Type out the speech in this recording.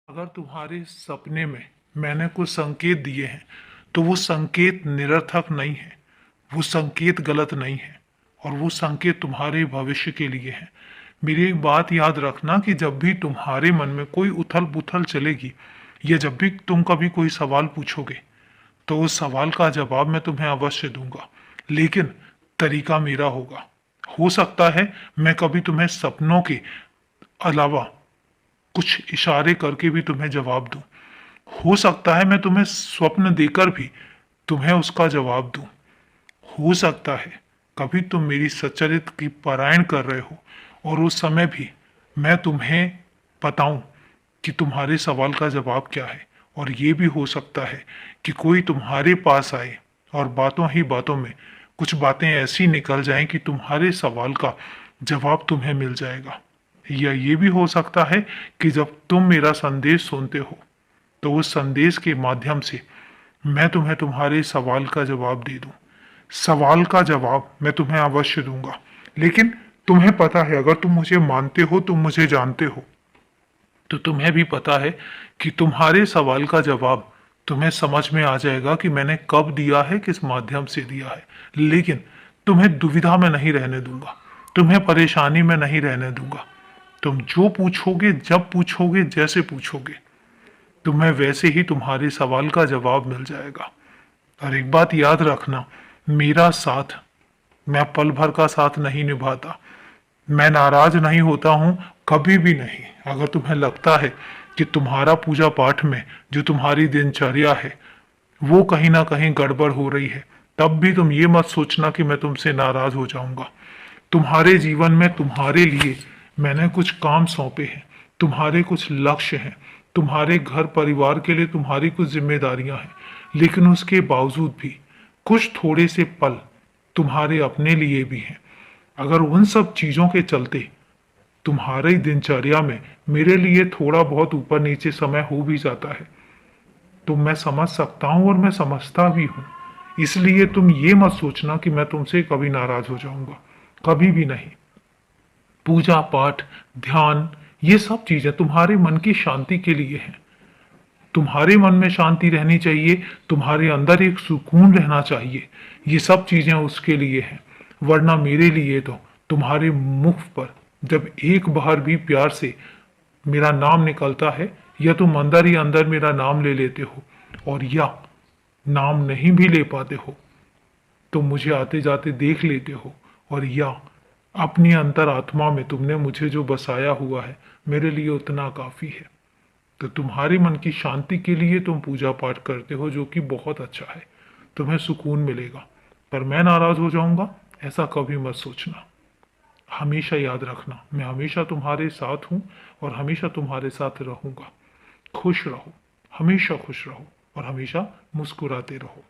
अगर तुम्हारे सपने में मैंने कुछ संकेत दिए हैं तो वो संकेत निरर्थक नहीं है, वो संकेत गलत नहीं है और वो संकेत तुम्हारे भविष्य के लिए है। मेरी एक बात याद रखना कि जब भी तुम्हारे मन में कोई उथल पुथल चलेगी या जब भी तुम कभी कोई सवाल पूछोगे तो उस सवाल का जवाब मैं तुम्हें अवश्य दूंगा, लेकिन तरीका मेरा होगा। हो सकता है मैं कभी तुम्हें सपनों के अलावा कुछ इशारे करके भी तुम्हें जवाब दूं। हो सकता है मैं तुम्हें स्वप्न देकर भी तुम्हें उसका जवाब दूं। हो सकता है कभी तुम मेरी सच्चरित्र की पारायण कर रहे हो और उस समय भी मैं तुम्हें बताऊं कि तुम्हारे सवाल का जवाब क्या है। और ये भी हो सकता है कि कोई तुम्हारे पास आए और बातों ही बातों में कुछ बातें ऐसी निकल जाएं कि तुम्हारे सवाल का जवाब तुम्हें मिल जाएगा। या ये भी हो सकता है कि जब तुम मेरा संदेश सुनते हो तो उस संदेश के माध्यम से मैं तुम्हें तुम्हारे सवाल का जवाब दे दूं। सवाल का जवाब मैं तुम्हें अवश्य दूंगा, लेकिन तुम्हें पता है, अगर तुम मुझे मानते हो, तुम मुझे जानते हो, तो तुम्हें भी पता है कि तुम्हारे सवाल का जवाब तुम्हें समझ में आ जाएगा कि मैंने कब दिया है, किस माध्यम से दिया है। लेकिन तुम्हें दुविधा में नहीं रहने दूंगा, तुम्हें परेशानी में नहीं रहने दूंगा। तुम जो पूछोगे, जब पूछोगे, जैसे पूछोगे, तुम्हें वैसे ही तुम्हारे सवाल का जवाब मिल जाएगा। और एक बात याद रखना, मेरा साथ मैं पल भर का साथ नहीं निभाता। मैं नाराज नहीं होता हूं, कभी भी नहीं। अगर तुम्हें लगता है कि तुम्हारा पूजा पाठ में जो तुम्हारी दिनचर्या है वो कहीं ना कहीं गड़बड़ हो रही है, तब भी तुम ये मत सोचना कि मैं तुमसे नाराज हो जाऊंगा। तुम्हारे जीवन में तुम्हारे लिए मैंने कुछ काम सौंपे हैं, तुम्हारे कुछ लक्ष्य हैं, तुम्हारे घर परिवार के लिए तुम्हारी कुछ जिम्मेदारियां हैं, लेकिन उसके बावजूद भी कुछ थोड़े से पल तुम्हारे अपने लिए भी हैं। अगर उन सब चीजों के चलते तुम्हारी दिनचर्या में मेरे लिए थोड़ा बहुत ऊपर नीचे समय हो भी जाता है तो मैं समझ सकता हूं और मैं समझता भी हूं। इसलिए तुम ये मत सोचना कि मैं तुमसे कभी नाराज हो जाऊंगा, कभी भी नहीं। पूजा पाठ, ध्यान, ये सब चीजें तुम्हारे मन की शांति के लिए हैं। तुम्हारे मन में शांति रहनी चाहिए, तुम्हारे अंदर एक सुकून रहना चाहिए, ये सब चीजें उसके लिए हैं। वरना मेरे लिए तो तुम्हारे मुख पर जब एक बार भी प्यार से मेरा नाम निकलता है, या तुम अंदर ही अंदर मेरा नाम ले लेते हो, और या नाम नहीं भी ले पाते हो तो मुझे आते जाते देख लेते हो, और या अपनी अंतर आत्मा में तुमने मुझे जो बसाया हुआ है, मेरे लिए उतना काफी है। तो तुम्हारे मन की शांति के लिए तुम पूजा पाठ करते हो, जो कि बहुत अच्छा है, तुम्हें सुकून मिलेगा। पर मैं नाराज हो जाऊंगा ऐसा कभी मत सोचना। हमेशा याद रखना, मैं हमेशा तुम्हारे साथ हूं और हमेशा तुम्हारे साथ रहूंगा। खुश रहो, हमेशा खुश रहो और हमेशा मुस्कुराते रहो।